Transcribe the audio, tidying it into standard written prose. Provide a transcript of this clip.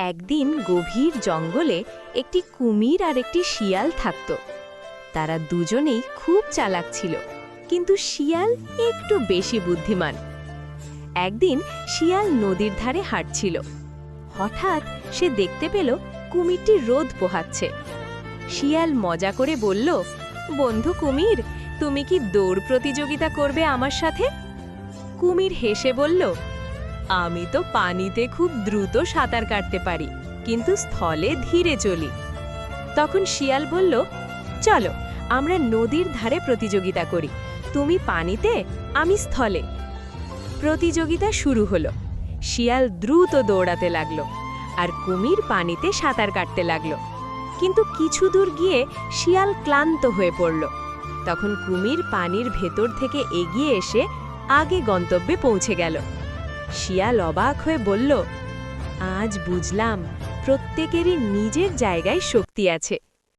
একদিন গভীর জঙ্গলে একটি কুমির আর একটি শিয়াল থাকত। তারা দুজনেই খুব চালাক ছিল, কিন্তু শিয়াল একটু বেশি বুদ্ধিমান। একদিন শিয়াল নদীর ধারে হাঁটছিল। হঠাৎ সে দেখতে পেল কুমিরটি রোদ পোহাচ্ছে। শিয়াল মজা করে বলল, বন্ধু কুমির, তুমি কি দৌড় প্রতিযোগিতা করবে আমার সাথে? কুমির হেসে বলল, আমি তো পানিতে খুব দ্রুত সাঁতার কাটতে পারি, কিন্তু স্থলে ধীরে চলি। তখন শিয়াল বলল, চলো আমরা নদীর ধারে প্রতিযোগিতা করি, তুমি পানিতে, আমি স্থলে। প্রতিযোগিতা শুরু হলো। শিয়াল দ্রুত দৌড়াতে লাগলো, আর কুমির পানিতে সাঁতার কাটতে লাগলো। কিন্তু কিছু দূর গিয়ে শিয়াল ক্লান্ত হয়ে পড়ল। তখন কুমির পানির ভেতর থেকে এগিয়ে এসে আগে গন্তব্যে পৌঁছে গেল। শিয়াল অবাক হয়ে বলল, আজ বুঝলাম প্রত্যেকেরই নিজের জায়গায় শক্তি আছে।